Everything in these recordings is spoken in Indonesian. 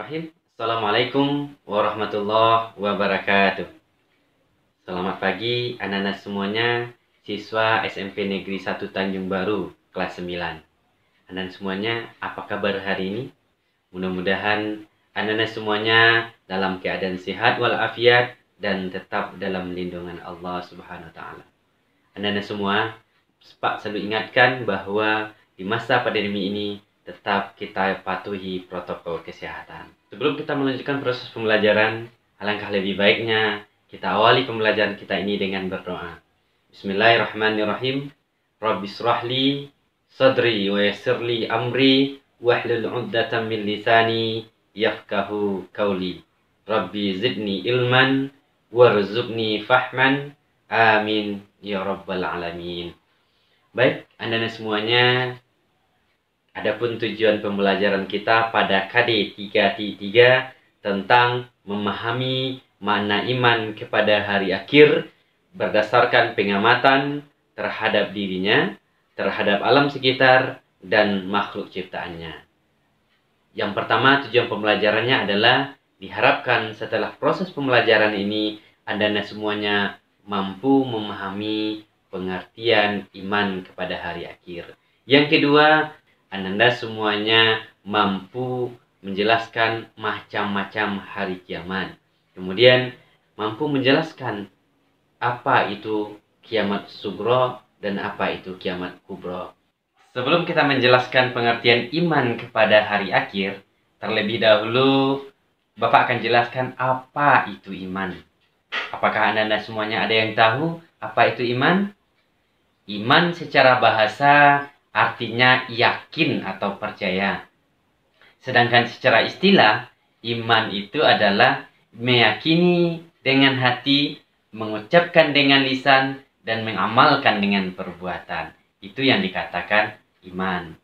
Bismillahirrahmanirrahim. Assalamualaikum warahmatullahi wabarakatuh. Selamat pagi anak-anak semuanya, siswa SMP Negeri 1 Tanjung Baru kelas 9. Anak-anak semuanya, apa kabar hari ini? Mudah-mudahan anak-anak semuanya dalam keadaan sehat walafiat dan tetap dalam lindungan Allah Subhanahu wa taala. Anak-anak semua, Pak selalu ingatkan bahwa di masa pandemi ini tetap kita patuhi protokol kesehatan. Sebelum kita melanjutkan proses pembelajaran, alangkah lebih baiknya kita awali pembelajaran kita ini dengan berdoa. Bismillahirrahmanirrahim. Rabbi shrahli sadri wa yassirli amri wahlul 'uqdatam min lisani yafqahu qawli. Rabbi zidni ilman warzuqni fahman. Amin ya rabbal alamin. Baik, anak-anak semuanya, adapun tujuan pembelajaran kita pada KD 3T3 tentang memahami makna iman kepada hari akhir berdasarkan pengamatan terhadap dirinya, terhadap alam sekitar, dan makhluk ciptaannya. Yang pertama, tujuan pembelajarannya adalah diharapkan setelah proses pembelajaran ini, anak-anak semuanya mampu memahami pengertian iman kepada hari akhir. Yang kedua, Anda semuanya mampu menjelaskan macam-macam hari kiamat. Kemudian mampu menjelaskan apa itu kiamat sugro dan apa itu kiamat kubro. Sebelum kita menjelaskan pengertian iman kepada hari akhir, terlebih dahulu Bapak akan jelaskan apa itu iman. Apakah Anda semuanya ada yang tahu apa itu iman? Iman secara bahasa artinya yakin atau percaya. Sedangkan secara istilah, iman itu adalah meyakini dengan hati, mengucapkan dengan lisan, dan mengamalkan dengan perbuatan. Itu yang dikatakan iman.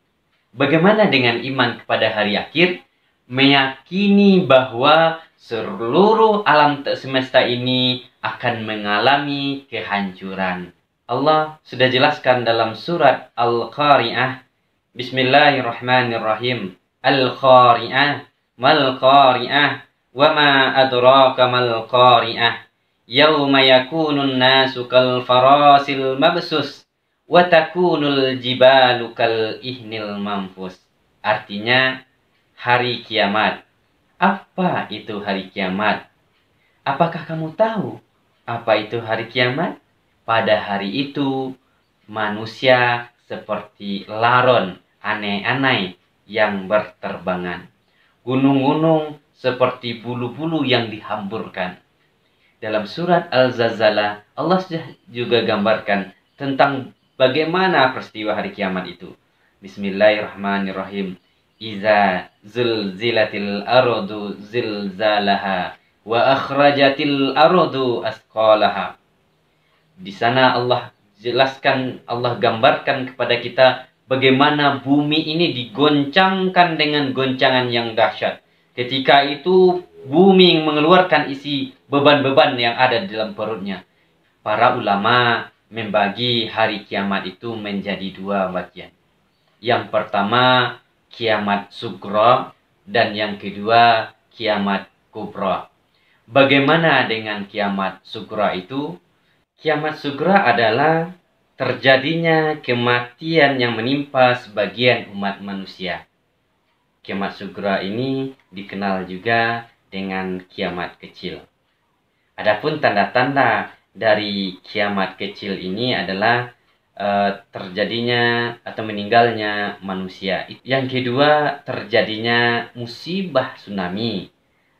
Bagaimana dengan iman kepada hari akhir? Meyakini bahwa seluruh alam semesta ini akan mengalami kehancuran. Allah sudah jelaskan dalam surat Al-Qari'ah. Bismillahirrahmanirrahim. Al-Qari'ah, mal-Qari'ah, wa ma adraka mal-Qari'ah. Yawma yakunun nasu kal farasil mabsus, wa takunul jibalu kal ihnil manfus. Artinya, hari kiamat. Apa itu hari kiamat? Apakah kamu tahu apa itu hari kiamat? Pada hari itu, manusia seperti laron, aneh-aneh yang berterbangan. Gunung-gunung seperti bulu-bulu yang dihamburkan. Dalam surat Al-Zalzalah, Allah juga gambarkan tentang bagaimana peristiwa hari kiamat itu. Bismillahirrahmanirrahim. Iza zulzilatil ardu zilzalaha wa akhrajatil ardu asqalaha. Di sana Allah jelaskan, Allah gambarkan kepada kita bagaimana bumi ini digoncangkan dengan goncangan yang dahsyat. Ketika itu bumi mengeluarkan isi beban-beban yang ada di dalam perutnya. Para ulama membagi hari kiamat itu menjadi dua bagian. Yang pertama kiamat sugro dan yang kedua kiamat kubro. Bagaimana dengan kiamat sugro itu? Kiamat sugra adalah terjadinya kematian yang menimpa sebagian umat manusia. Kiamat sugra ini dikenal juga dengan kiamat kecil. Adapun tanda-tanda dari kiamat kecil ini adalah terjadinya atau meninggalnya manusia. Yang kedua, terjadinya musibah tsunami,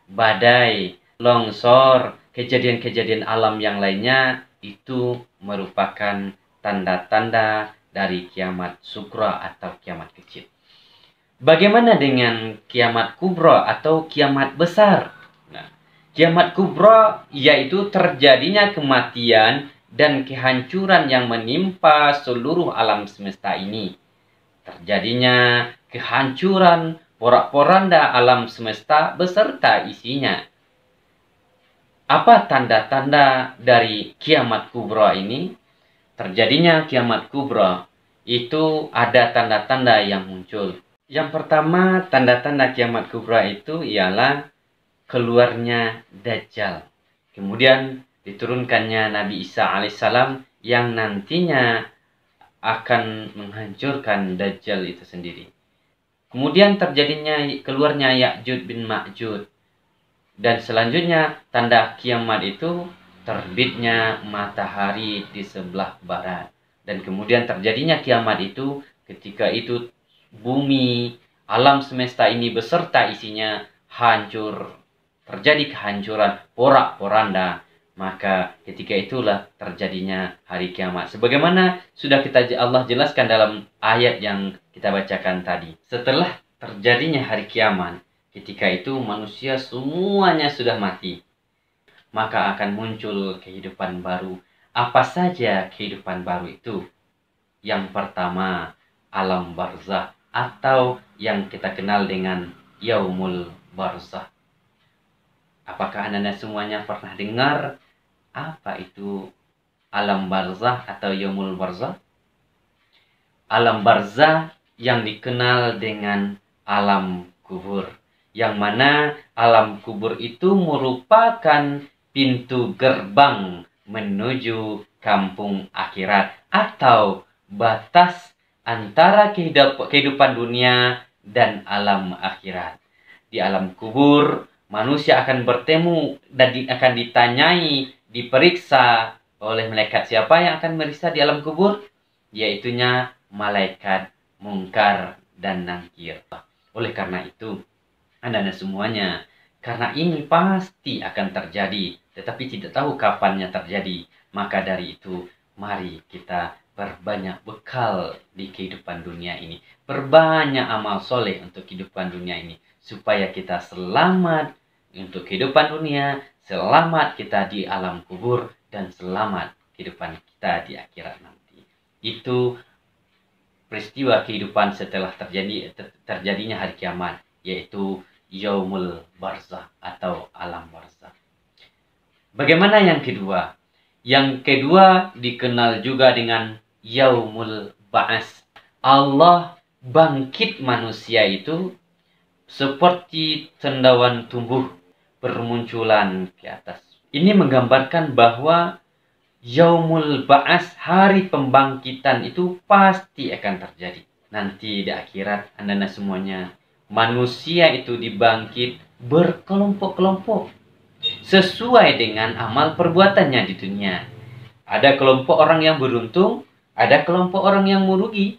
badai, longsor, kejadian-kejadian alam yang lainnya. Itu merupakan tanda-tanda dari kiamat sugro atau kiamat kecil. Bagaimana dengan kiamat kubro atau kiamat besar? Nah, kiamat kubro yaitu terjadinya kematian dan kehancuran yang menimpa seluruh alam semesta ini. Terjadinya kehancuran porak-poranda alam semesta beserta isinya. Apa tanda-tanda dari kiamat kubro ini? Terjadinya kiamat kubro itu ada tanda-tanda yang muncul. Yang pertama, tanda-tanda kiamat kubra itu ialah keluarnya Dajjal. Kemudian diturunkannya Nabi Isa alaihissalam yang nantinya akan menghancurkan Dajjal itu sendiri. Kemudian terjadinya keluarnya Ya'juj bin Ma'juj. Dan selanjutnya tanda kiamat itu terbitnya matahari di sebelah barat. Dan kemudian terjadinya kiamat itu ketika itu bumi, alam semesta ini beserta isinya hancur. Terjadi kehancuran, porak-poranda. Maka ketika itulah terjadinya hari kiamat. Sebagaimana sudah Allah jelaskan dalam ayat yang kita bacakan tadi. Setelah terjadinya hari kiamat, ketika itu manusia semuanya sudah mati. Maka akan muncul kehidupan baru. Apa saja kehidupan baru itu? Yang pertama, alam barzah atau yang kita kenal dengan yaumul barzah. Apakah Anda semuanya pernah dengar apa itu alam barzah atau yaumul barzah? Alam barzah yang dikenal dengan alam kubur. Yang mana alam kubur itu merupakan pintu gerbang menuju kampung akhirat atau batas antara kehidupan dunia dan alam akhirat. Di alam kubur, manusia akan bertemu dan akan ditanyai, diperiksa oleh malaikat. Siapa yang akan meriksa di alam kubur? Yaitunya malaikat Mungkar dan Nakir. Oleh karena itu, Anda semuanya, karena ini pasti akan terjadi, tetapi tidak tahu kapannya terjadi. Maka dari itu, mari kita perbanyak bekal di kehidupan dunia ini. Perbanyak amal soleh untuk kehidupan dunia ini. Supaya kita selamat untuk kehidupan dunia, selamat kita di alam kubur, dan selamat kehidupan kita di akhirat nanti. Itu peristiwa kehidupan setelah terjadinya hari kiamat, yaitu yaumul barzah atau alam barzah. Bagaimana yang kedua? Yang kedua dikenal juga dengan yaumul ba'as. Allah bangkit manusia itu seperti cendawan tumbuh bermunculan ke atas. Ini menggambarkan bahwa yaumul ba'as, hari pembangkitan itu pasti akan terjadi. Nanti di akhirat, Anda semuanya, manusia itu dibangkit berkelompok-kelompok sesuai dengan amal perbuatannya di dunia. Ada kelompok orang yang beruntung, ada kelompok orang yang merugi.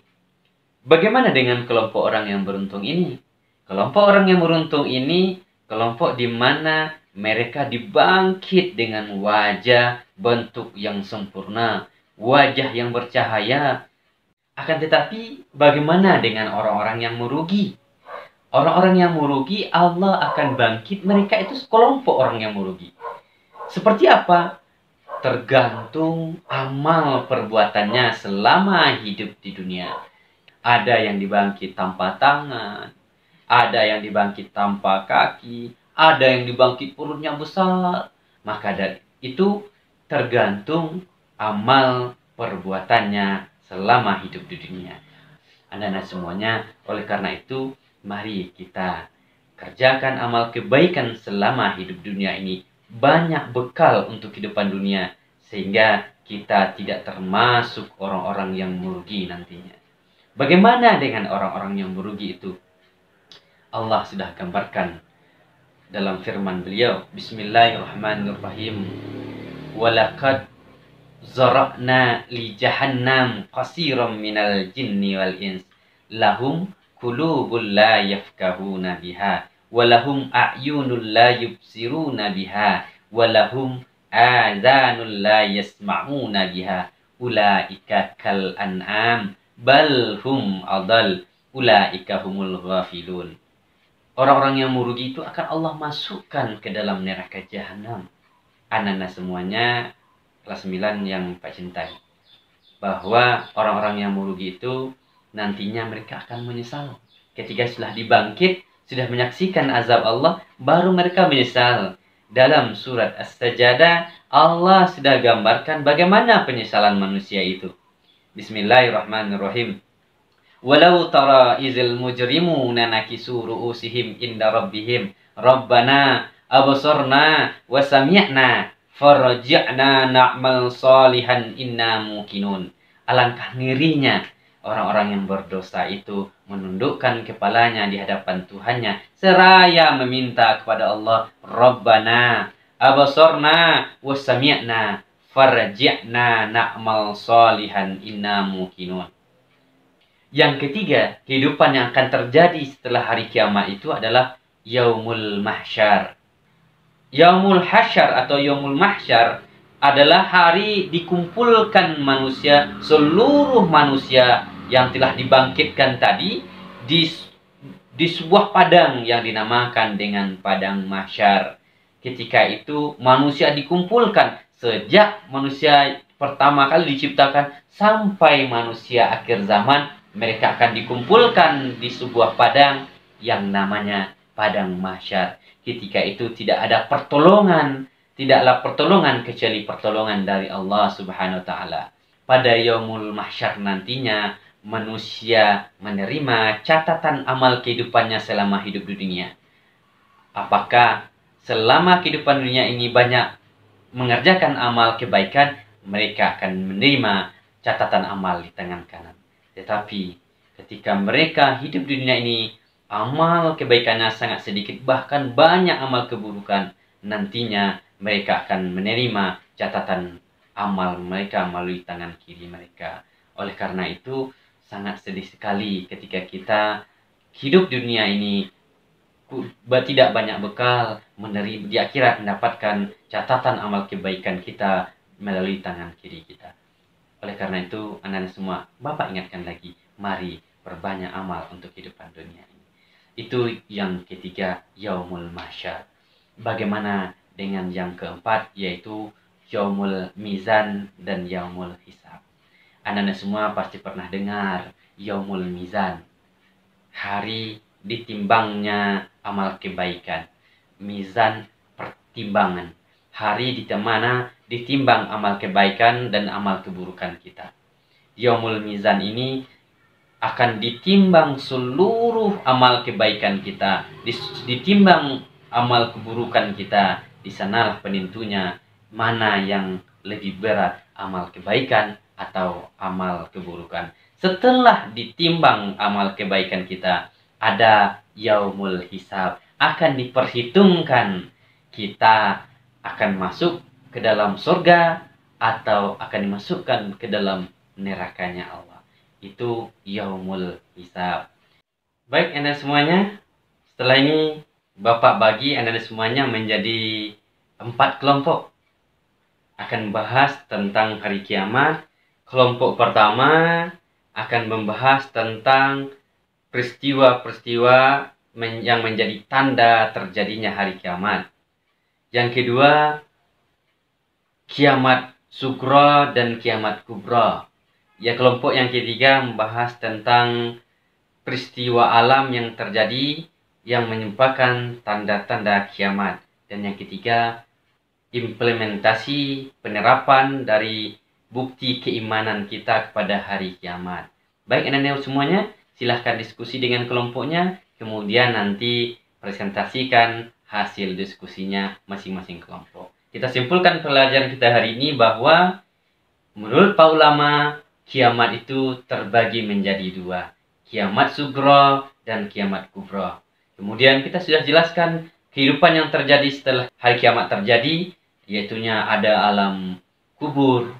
Bagaimana dengan kelompok orang yang beruntung ini? Kelompok orang yang beruntung ini kelompok di mana mereka dibangkit dengan wajah bentuk yang sempurna, wajah yang bercahaya. Akan tetapi bagaimana dengan orang-orang yang merugi? Orang-orang yang merugi, Allah akan bangkit mereka itu sekelompok orang yang merugi. Seperti apa? Tergantung amal perbuatannya selama hidup di dunia. Ada yang dibangkit tanpa tangan, ada yang dibangkit tanpa kaki, ada yang dibangkit perutnya besar. Maka dari itu tergantung amal perbuatannya selama hidup di dunia. Anda semuanya, oleh karena itu, mari kita kerjakan amal kebaikan selama hidup dunia ini. Banyak bekal untuk kehidupan dunia. Sehingga kita tidak termasuk orang-orang yang merugi nantinya. Bagaimana dengan orang-orang yang merugi itu? Allah sudah gambarkan dalam firman beliau. Bismillahirrahmanirrahim. Walaqad zara'na li jahannam qasiran minal jinni wal ins. Lahum qulubun la yafqahuna biha walahum a'yunun la yubsiruna biha walahum adhanun la yasma'una biha ulaika kal an'am bal hum adall ulaika humul ghafilun. Orang-orang yang merugi itu akan Allah masukkan ke dalam neraka jahanam. Anak-anak semuanya kelas 9 yang Pak cintai, bahwa orang-orang yang merugi itu nantinya mereka akan menyesal. Ketika sudah dibangkit, sudah menyaksikan azab Allah, baru mereka menyesal. Dalam surat As-Sajdah, Allah sudah gambarkan bagaimana penyesalan manusia itu. Bismillahirrahmanirrahim. Walau tara izil mujrimuna nakisu ru'usihim inda rabbihim Rabbana absorna wa sami'na farji'na na'mal salihan inna muqinun. Alangkah ngerinya orang-orang yang berdosa itu menundukkan kepalanya di hadapan Tuhannya seraya meminta kepada Allah, Rabbana absorna wa sami'na farji'na na'mal salihan inna muqinun. Yang ketiga, kehidupan yang akan terjadi setelah hari kiamat itu adalah Yaumul Mahsyar. Yaumul Hasyar atau Yaumul Mahsyar adalah hari dikumpulkan manusia, seluruh manusia yang telah dibangkitkan tadi di sebuah padang yang dinamakan dengan Padang Mahsyar. Ketika itu manusia dikumpulkan sejak manusia pertama kali diciptakan sampai manusia akhir zaman. Mereka akan dikumpulkan di sebuah padang yang namanya Padang Mahsyar. Ketika itu tidak ada pertolongan, tidaklah pertolongan kecuali pertolongan dari Allah Subhanahu wa taala. Pada Yaumul Mahsyar nantinya manusia menerima catatan amal kehidupannya selama hidup di dunia. Apakah selama kehidupan dunia ini banyak mengerjakan amal kebaikan, mereka akan menerima catatan amal di tangan kanan. Tetapi ketika mereka hidup di dunia ini, amal kebaikannya sangat sedikit, bahkan banyak amal keburukan, nantinya mereka akan menerima catatan amal mereka melalui tangan kiri mereka. Oleh karena itu, sangat sedih sekali ketika kita hidup di dunia ini tidak banyak bekal, menerima di akhirat mendapatkan catatan amal kebaikan kita melalui tangan kiri kita. Oleh karena itu, anak-anak semua, Bapak ingatkan lagi, mari berbanyak amal untuk kehidupan dunia ini. Itu yang ketiga, Yaumul Mahsyar. Bagaimana dengan yang keempat, yaitu Yaumul Mizan dan Yaumul Hisab. Anak-anak semua pasti pernah dengar Yaumul Mizan, hari ditimbangnya amal kebaikan. Mizan, pertimbangan. Hari di mana ditimbang amal kebaikan dan amal keburukan kita. Yaumul Mizan ini akan ditimbang seluruh amal kebaikan kita, ditimbang amal keburukan kita. Di sanalah penentunya mana yang lebih berat, amal kebaikan atau amal keburukan. Setelah ditimbang amal kebaikan kita, ada Yaumul Hisab, akan diperhitungkan kita akan masuk ke dalam surga atau akan dimasukkan ke dalam nerakanya Allah. Itu Yaumul Hisab. Baik, anda semuanya, setelah ini Bapak bagi anda semuanya menjadi 4 kelompok. Akan membahas tentang hari kiamat. Kelompok pertama akan membahas tentang peristiwa-peristiwa yang menjadi tanda terjadinya hari kiamat. Yang kedua, kiamat sugro dan kiamat kubro. Ya, kelompok yang ketiga membahas tentang peristiwa alam yang terjadi yang menyebabkan tanda-tanda kiamat. Dan yang ketiga, implementasi penerapan dari bukti keimanan kita kepada hari kiamat. Baik, anak-anak semuanya, silahkan diskusi dengan kelompoknya. Kemudian nanti presentasikan hasil diskusinya masing-masing kelompok. Kita simpulkan pelajaran kita hari ini bahwa menurut para ulama, kiamat itu terbagi menjadi 2. Kiamat sugro dan kiamat kubro. Kemudian kita sudah jelaskan kehidupan yang terjadi setelah hari kiamat terjadi, yaitunya ada alam kubur,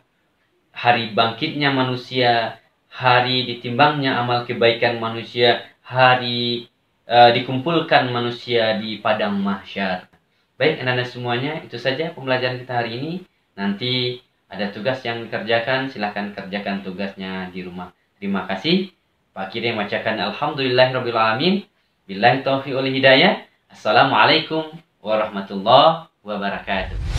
hari bangkitnya manusia, hari ditimbangnya amal kebaikan manusia, hari dikumpulkan manusia di Padang Mahsyar. Baik, anak-anak semuanya, itu saja pembelajaran kita hari ini. Nanti ada tugas yang dikerjakan, silahkan kerjakan tugasnya di rumah. Terima kasih. Pak Kiri membacakan Alhamdulillahirrabbilalamin. Billahi taufiq wal hidayah. Assalamualaikum warahmatullahi wabarakatuh.